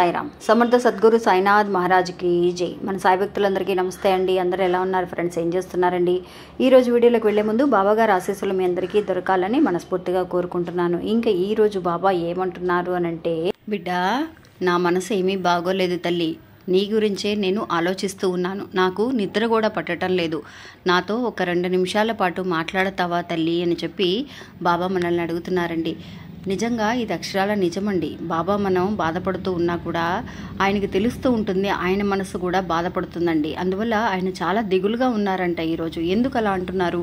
సాయిరామ్. సమర్థ సద్గురు సాయినాథ్ మహారాజ్కి జై. మన సాయి భక్తులందరికీ నమస్తే అండి. అందరూ ఎలా ఉన్నారు ఫ్రెండ్స్? ఏం చేస్తున్నారండి? ఈరోజు వీడియోలోకి వెళ్లే ముందు బాబాగారు ఆశీస్సులు మీ అందరికీ దొరకాలని మనస్ఫూర్తిగా కోరుకుంటున్నాను. ఇంకా ఈరోజు బాబా ఏమంటున్నారు అనంటే, బిడ్డ, నా మనసు ఏమీ బాగోలేదు తల్లి, నీ గురించే నేను ఆలోచిస్తూ ఉన్నాను. నాకు నిద్ర కూడా పట్టడం లేదు. నాతో ఒక 2 నిమిషాల పాటు మాట్లాడతావా తల్లి అని చెప్పి బాబా మనల్ని అడుగుతున్నారండి. నిజంగా ఇది అక్షరాల నిజమండి. బాబా మనం బాధపడుతూ ఉన్నా కూడా ఆయనకి తెలుస్తూ ఉంటుంది, ఆయన మనసు కూడా బాధపడుతుందండి. అందువల్ల ఆయన చాలా దిగులుగా ఉన్నారంట ఈరోజు. ఎందుకు అలా అంటున్నారు?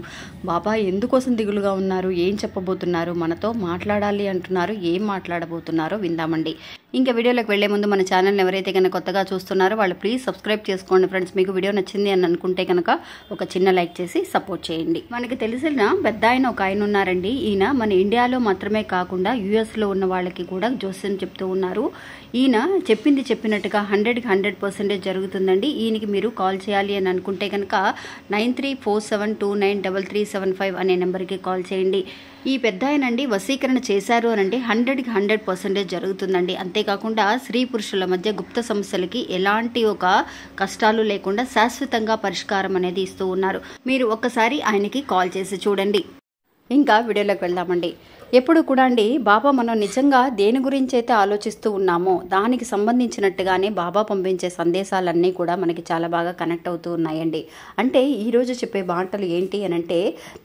బాబా ఎందుకోసం దిగులుగా ఉన్నారు? ఏం చెప్పబోతున్నారు? మనతో మాట్లాడాలి అంటున్నారు. ఏం మాట్లాడబోతున్నారో విందామండి. ఇంకా వీడియోలోకి వెళ్లే ముందు మన ఛానల్ని ఎవరైతే కనుక కొత్తగా చూస్తున్నారో వాళ్ళు ప్లీజ్ సబ్స్క్రైబ్ చేసుకోండి ఫ్రెండ్స్. మీకు వీడియో నచ్చింది అని అనుకుంటే కనుక ఒక చిన్న లైక్ చేసి సపోర్ట్ చేయండి. మనకి తెలిసిన పెద్ద ఆయన ఒక ఆయన ఉన్నారండి. ఈయన మన ఇండియాలో మాత్రమే కాకుండా యుఎస్లో ఉన్న వాళ్ళకి కూడా జోస్యం చెప్తూ ఉన్నారు. ఈయన చెప్పింది చెప్పినట్టుగా 100% జరుగుతుందండి. ఈయనకి మీరు కాల్ చేయాలి అని అనుకుంటే కనుక 9347293375 అనే నెంబర్కి కాల్ చేయండి. ఈ పెద్ద ఆయనండి వశీకరణ చేశారు అనంటే 100% జరుగుతుందండి. అంతేకాకుండా స్త్రీ పురుషుల మధ్య గుప్త సమస్యలకి ఎలాంటి ఒక కష్టాలు లేకుండా శాశ్వతంగా పరిష్కారం అనేది ఇస్తూ ఉన్నారు. మీరు ఒక్కసారి ఆయనకి కాల్ చేసి చూడండి. ఇంకా వీడియోలోకి వెళ్దామండి. ఎప్పుడు కూడా అండి బాబా మనం నిజంగా దేని గురించి అయితే ఆలోచిస్తూ ఉన్నామో దానికి సంబంధించినట్టుగానే బాబా పంపించే సందేశాలన్నీ కూడా మనకి చాలా బాగా కనెక్ట్ అవుతూ ఉన్నాయండి. అంటే ఈరోజు చెప్పే మాటలు ఏంటి అనంటే,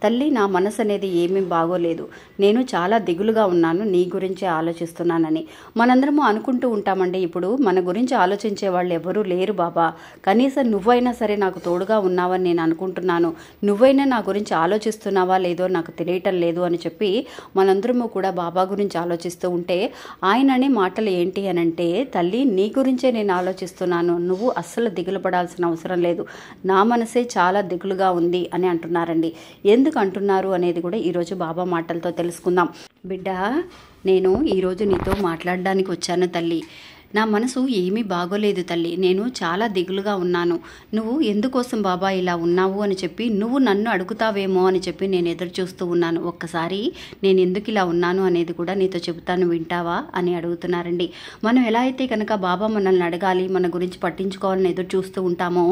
తల్లి, నా మనసు అనేది ఏమీ బాగోలేదు, నేను చాలా దిగులుగా ఉన్నాను, నీ గురించి ఆలోచిస్తున్నానని మనందరము అనుకుంటూ ఉంటామండి. ఇప్పుడు మన గురించి ఆలోచించే వాళ్ళు ఎవరూ లేరు బాబా, కనీసం నువ్వైనా సరే నాకు తోడుగా ఉన్నావని నేను అనుకుంటున్నాను, నువ్వైనా నా గురించి ఆలోచిస్తున్నావా లేదో నాకు తెలియటం లేదు అని చెప్పి మనందరము కూడా బాబా గురించి ఆలోచిస్తూ ఉంటే ఆయన అనే మాటలు ఏంటి అనంటే, తల్లి, నీ గురించే నేను ఆలోచిస్తున్నాను, నువ్వు అస్సలు దిగులు పడాల్సిన అవసరం లేదు, నా మనసే చాలా దిగులుగా ఉంది అని అంటున్నారండి. ఎందుకు అంటున్నారు అనేది కూడా ఈరోజు బాబా మాటలతో తెలుసుకుందాం. బిడ్డ, నేను ఈరోజు నీతో మాట్లాడడానికి వచ్చాను తల్లి. నా మనసు ఏమీ బాగోలేదు తల్లి, నేను చాలా దిగులుగా ఉన్నాను. నువ్వు ఎందుకోసం బాబా ఇలా ఉన్నావు అని చెప్పి నువ్వు నన్ను అడుగుతావేమో అని చెప్పి నేను ఎదురు చూస్తూ ఉన్నాను. ఒక్కసారి నేను ఎందుకు ఇలా ఉన్నాను అనేది కూడా నీతో చెబుతాను, వింటావా అని అడుగుతున్నారండి. మనం ఎలా అయితే కనుక బాబా మనల్ని అడగాలి, మన గురించి పట్టించుకోవాలని ఎదురు చూస్తూ ఉంటామో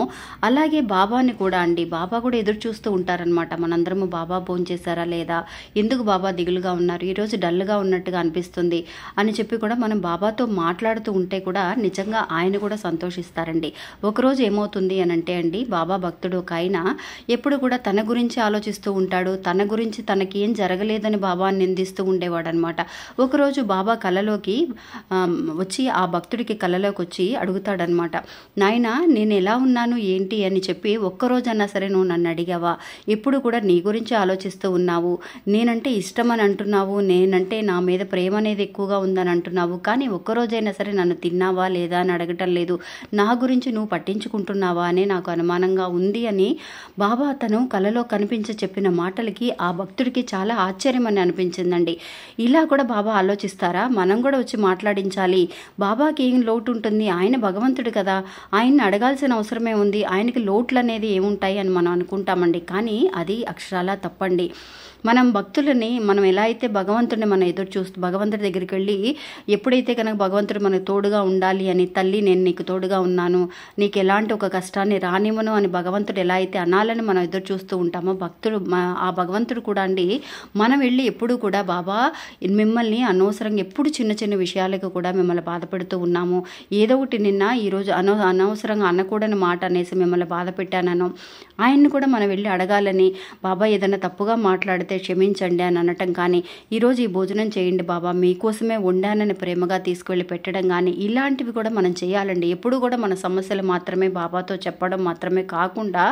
అలాగే బాబాని కూడా అండి, బాబా కూడా ఎదురు చూస్తూ ఉంటారనమాట. మనందరము బాబా భోంచేశారా లేదా, ఎందుకు బాబా దిగులుగా ఉన్నారు, ఈరోజు డల్గా ఉన్నట్టుగా అనిపిస్తుంది అని చెప్పి కూడా మనం బాబాతో మాట్లాడుతూ ఉంటే కూడా నిజంగా ఆయన కూడా సంతోషిస్తారండి. ఒకరోజు ఏమవుతుంది అనంటే అండి, బాబా భక్తుడు ఒక ఆయన ఎప్పుడు కూడా తన గురించి ఆలోచిస్తూ ఉంటాడు, తన గురించి తనకి ఏం జరగలేదని బాబాని నిందిస్తూ ఉండేవాడు అనమాట. ఒకరోజు బాబా కలలోకి వచ్చి, ఆ భక్తుడికి కలలోకి వచ్చి అడుగుతాడనమాట, నాయన, నేను ఎలా ఉన్నాను ఏంటి అని చెప్పి ఒక్కరోజన్నా సరే నువ్వు నన్ను అడిగావా? ఎప్పుడు కూడా నీ గురించి ఆలోచిస్తూ ఉన్నావు, నేనంటే ఇష్టం అని అంటున్నావు, నేనంటే నా మీద ప్రేమ అనేది ఎక్కువగా ఉందని అంటున్నావు, కానీ ఒక్కరోజైనా సరే నన్ను తిన్నావా లేదా అని అడగటం లేదు, నా గురించి నువ్వు పట్టించుకుంటున్నావా అనే నాకు అనుమానంగా ఉంది అని బాబా తను కలలో కనిపించి చెప్పిన మాటలకి ఆ భక్తుడికి చాలా ఆశ్చర్యం అని అనిపించిందండి. ఇలా కూడా బాబా ఆలోచిస్తారా? మనం కూడా వచ్చి మాట్లాడించాలి, బాబాకి ఏం లోటు ఉంటుంది, ఆయన భగవంతుడు కదా, ఆయన్ని అడగాల్సిన అవసరమే ఉంది, ఆయనకి లోట్లు అనేది ఏముంటాయి అని మనం అనుకుంటామండి. కానీ అది అక్షరాలా తప్పండి. మనం భక్తులని మనం ఎలా అయితే భగవంతుడిని మనం ఎదురు చూస్తూ భగవంతుడి దగ్గరికి వెళ్ళి ఎప్పుడైతే కనుక భగవంతుడు మనకు తోడుగా ఉండాలి అని, తల్లి నేను నీకు తోడుగా ఉన్నాను, నీకు ఎలాంటి ఒక కష్టాన్ని రానివ్వను అని భగవంతుడు ఎలా అయితే అనాలని మనం ఎదురు చూస్తూ ఉంటామో ఆ భగవంతుడు కూడా అండి, మనం వెళ్ళి ఎప్పుడు కూడా బాబా మిమ్మల్ని అనవసరంగా ఎప్పుడు చిన్న చిన్న విషయాలకు కూడా మిమ్మల్ని బాధపెడుతూ ఉన్నాము, ఏదో ఒకటి నిన్న ఈరోజు అనవసరంగా అనకూడని మాట అనేసి మిమ్మల్ని బాధ పెట్టానను ఆయన్ని కూడా మనం వెళ్ళి అడగాలని, బాబా ఏదైనా తప్పుగా మాట్లాడితే క్షమించండి అని అనటం కానీ, ఈరోజు ఈ భోజనం చేయండి బాబా మీకోసమే వండానని ప్రేమగా తీసుకువెళ్ళి పెట్టడం కానీ, ఇలాంటివి కూడా మనం చేయాలండి. ఎప్పుడు కూడా మన సమస్యలు మాత్రమే బాబాతో చెప్పడం మాత్రమే కాకుండా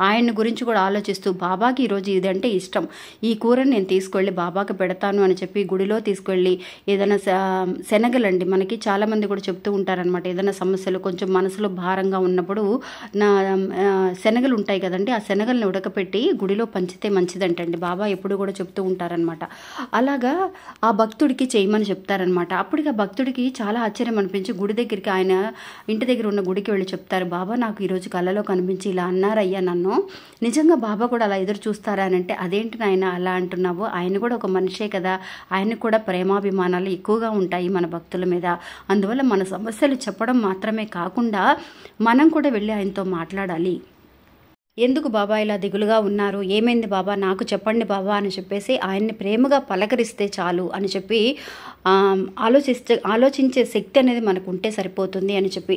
ఆయన గురించి కూడా ఆలోచిస్తూ, బాబాకి ఈరోజు ఇదంటే ఇష్టం, ఈ కూరని నేను తీసుకువెళ్ళి బాబాకి పెడతాను అని చెప్పి గుడిలో తీసుకువెళ్ళి ఏదైనా శనగలండి, మనకి చాలామంది కూడా చెప్తూ ఉంటారనమాట, ఏదైనా సమస్యలు కొంచెం మనసులో భారంగా ఉన్నప్పుడు శనగలు ఉంటాయి కదండి, ఆ శనగల్ని ఉడకపెట్టి గుడిలో పంచితే మంచిదంటండి. బాబా ఎప్పుడు కూడా చెప్తూ ఉంటారనమాట. అలాగా ఆ భక్తుడికి చేయమని చెప్తారనమాట. అప్పటికి ఆ భక్తుడికి చాలా ఆశ్చర్యం అనిపించి గుడి దగ్గరికి ఆయన ఇంటి దగ్గర ఉన్న గుడికి వెళ్ళి చెప్తారు, బాబా నాకు ఈరోజు కలలో కనిపించి ఇలా అన్నారయ్యా నన్ను, నిజంగా బాబా కూడా అలా ఎదురు చూస్తారా అని అంటే, అదేంటి నాయన అలా అంటున్నావు, ఆయన కూడా ఒక మనిషే కదా, ఆయనకు కూడా ప్రేమాభిమానాలు ఎక్కువగా ఉంటాయి మన భక్తుల మీద, అందువల్ల మన సమస్యలు చెప్పడం మాత్రమే కాకుండా మనం కూడా వెళ్ళి ఆయనతో మాట్లాడాలి. ఎందుకు బాబా ఇలా దిగులుగా ఉన్నారు, ఏమైంది బాబా నాకు చెప్పండి బాబా అని చెప్పేసి ఆయన్ని ప్రేమగా పలకరిస్తే చాలు అని చెప్పి ఆలోచించే శక్తి అనేది మనకు ఉంటే సరిపోతుంది అని చెప్పి,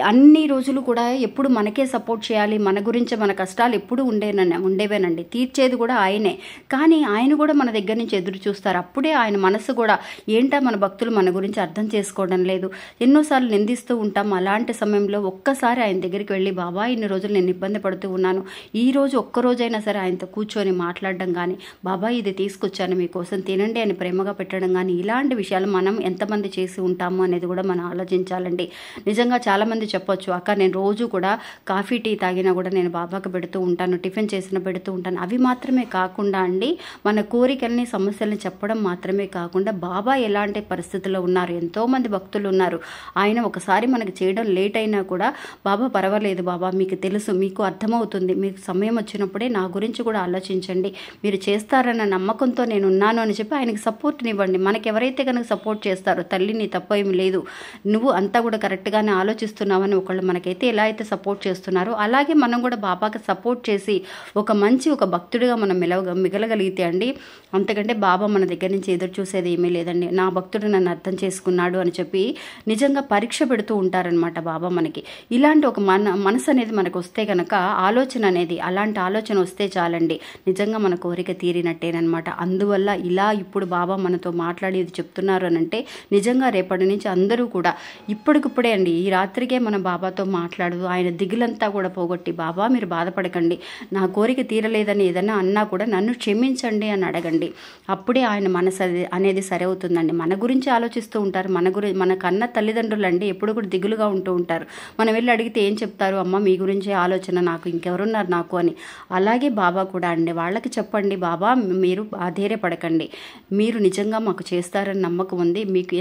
అన్ని రోజులు కూడా ఎప్పుడు మనకే సపోర్ట్ చేయాలి, మన గురించి మన కష్టాలు ఎప్పుడు ఉండేవేనండి, తీర్చేది కూడా ఆయనే, కానీ ఆయన కూడా మన దగ్గర నుంచి ఎదురు చూస్తారు. అప్పుడే ఆయన మనసు కూడా ఏంటా మన భక్తులు మన గురించి అర్థం చేసుకోవడం లేదు, ఎన్నోసార్లు నిందిస్తూ ఉంటాం. అలాంటి సమయంలో ఒక్కసారి ఆయన దగ్గరికి వెళ్ళి, బాబా ఇన్ని రోజులు నేను ఇబ్బంది పడుతూ ఉన్నాను, ఈ రోజు ఒక్కరోజైనా సరే ఆయనతో కూర్చొని మాట్లాడడం కానీ, బాబా ఇది తీసుకొచ్చాను మీకోసం తినండి అని ప్రేమగా పెట్టడం కానీ, ఇలాంటి విషయాలు మనం ఎంతమంది చేసి ఉంటాము అనేది కూడా మనం ఆలోచించాలండి. నిజంగా చాలామంది చెప్పొచ్చు, అక్క నేను రోజు కూడా కాఫీ టీ తాగినా కూడా నేను బాబాకి పెడుతూ ఉంటాను, టిఫిన్ చేసిన పెడుతూ ఉంటాను. అవి మాత్రమే కాకుండా అండి, మన కోరికల్ని సమస్యల్ని చెప్పడం మాత్రమే కాకుండా బాబా ఎలాంటి పరిస్థితుల్లో ఉన్నారు, ఎంతోమంది భక్తులు ఉన్నారు, ఆయన ఒకసారి మనకు చేయడం లేట్ అయినా కూడా బాబా పర్వాలేదు బాబా మీకు తెలుసు, మీకు అర్థమవుతుంది, మీకు సమయం వచ్చినప్పుడే నా గురించి కూడా ఆలోచించండి, మీరు చేస్తారన్న నమ్మకంతో నేను ఉన్నాను అని చెప్పి ఆయనకి సపోర్ట్నివ్వండి. మనకి ఎవరైతే కనుక సపోర్ట్ చేస్తారో, తల్లి నీ తప్పు ఏమి లేదు, నువ్వు అంతా కూడా కరెక్ట్గానే ఆలోచిస్తున్నావని ఒకళ్ళు మనకైతే ఎలా అయితే సపోర్ట్ చేస్తున్నారో, అలాగే మనం కూడా బాబాకి సపోర్ట్ చేసి ఒక భక్తుడిగా మనం మిగలగలిగితే అండి, అంతకంటే బాబా మన దగ్గర నుంచి ఎదురు చూసేది ఏమీ లేదండి. నా భక్తుడు నన్ను అర్థం చేసుకున్నాడు అని చెప్పి నిజంగా పరీక్ష పెడుతూ ఉంటారనమాట బాబా మనకి. ఇలాంటి ఒక మనసు అనేది మనకు వస్తే కనుక, ఆలోచన అనేది అలాంటి ఆలోచన వస్తే చాలండి, నిజంగా మన కోరిక తీరినట్టేనమాట. అందువల్ల ఇలా ఇప్పుడు బాబా మనతో మాట్లాడేది చెప్తున్నారు అని అంటే, నిజంగా రేపటి నుంచి అందరూ కూడా ఇప్పటికిప్పుడే అండి, ఈ రాత్రికే మన బాబాతో మాట్లాడు, ఆయన దిగులంతా కూడా పోగొట్టి, బాబా మీరు బాధపడకండి, నా కోరిక తీరలేదని ఏదన్నా అన్నా కూడా నన్ను క్షమించండి అని అడగండి. అప్పుడే ఆయన మనసు అనేది సరి అవుతుందండి. మన గురించి ఆలోచిస్తూ ఉంటారు, మన కన్న తల్లిదండ్రులు అండి ఎప్పుడు కూడా దిగులుగా ఉంటూ ఉంటారు. మనం వెళ్ళి అడిగితే ఏం చెప్తారు, అమ్మ మీ గురించే ఆలోచన, నాకు ఇంకెవరున్నారు నాకు అని. అలాగే బాబా కూడా అండి, వాళ్ళకి చెప్పండి, బాబా మీరు ధైర్యపడకండి, మీరు నిజంగా మాకు చేస్తారని నమ్మకం ఉంది, మీకు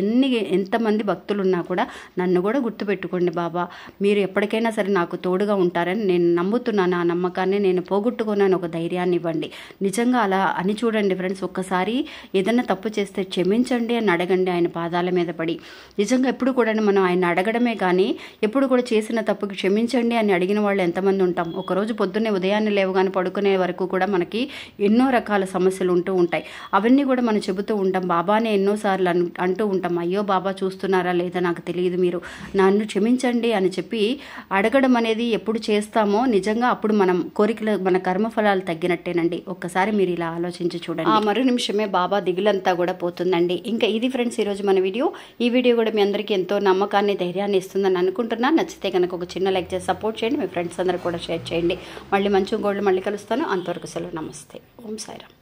ఎంతమంది భక్తులు ఉన్నా కూడా నన్ను కూడా గుర్తుపెట్టుకోండి బాబా, మీరు ఎప్పటికైనా సరే నాకు తోడుగా ఉంటారని నేను నమ్ముతున్నాను, ఆ నమ్మకాన్ని నేను పోగొట్టుకున్నాను, ఒక ధైర్యాన్ని ఇవ్వండి. నిజంగా అలా అని చూడండి ఫ్రెండ్స్, ఒక్కసారి ఏదైనా తప్పు చేస్తే క్షమించండి అని అడగండి ఆయన పాదాల మీద పడి. నిజంగా ఎప్పుడు కూడా మనం ఆయన అడగడమే కానీ, ఎప్పుడు కూడా చేసిన తప్పుకి క్షమించండి అని అడిగిన వాళ్ళు ఎంతమంది ఉంటాం. ఒకరోజు పొద్దున్నే ఉదయాన్నే లేవగానే పడుకునే వరకు కూడా మనకి ఎన్నో రకాల సమస్యలు ఉంటూ ఉంటాయి. అవన్నీ కూడా మనం చెబుతూ ఉంటాం, బాబానే ఎన్నోసార్లు అంటూ ఉంటాం, అయ్యో బాబా చూస్తున్నారా లేదా నాకు తెలియదు, మీరు నన్ను క్షమించండి అని చెప్పి అడగడం అనేది ఎప్పుడు చేస్తామో నిజంగా అప్పుడు మనం కోరికలు మన కర్మఫలాలు తగ్గినట్టేనండి. ఒక్కసారి మీరు ఇలా ఆలోచించి చూడండి, ఆ మరు నిమిషమే బాబా దిగులంతా కూడా పోతుందండి. ఇంకా ఇది ఫ్రెండ్స్ ఈరోజు మన వీడియో. ఈ వీడియో కూడా మీ అందరికీ ఎంతో నమ్మకాన్ని ధైర్యాన్ని ఇస్తుందని అనుకుంటున్నాను. నచ్చితే కనుక ఒక చిన్న లైక్ చేసి సపోర్ట్ చేయండి, మీ ఫ్రెండ్స్ అందరూ కూడా షేర్ చేయండి. మళ్ళీ మంచి గోల్డ్ మళ్ళీ కలుస్తాను. అంతవరకు సెలవు, నమస్తే, ఓం సాయిరామ్.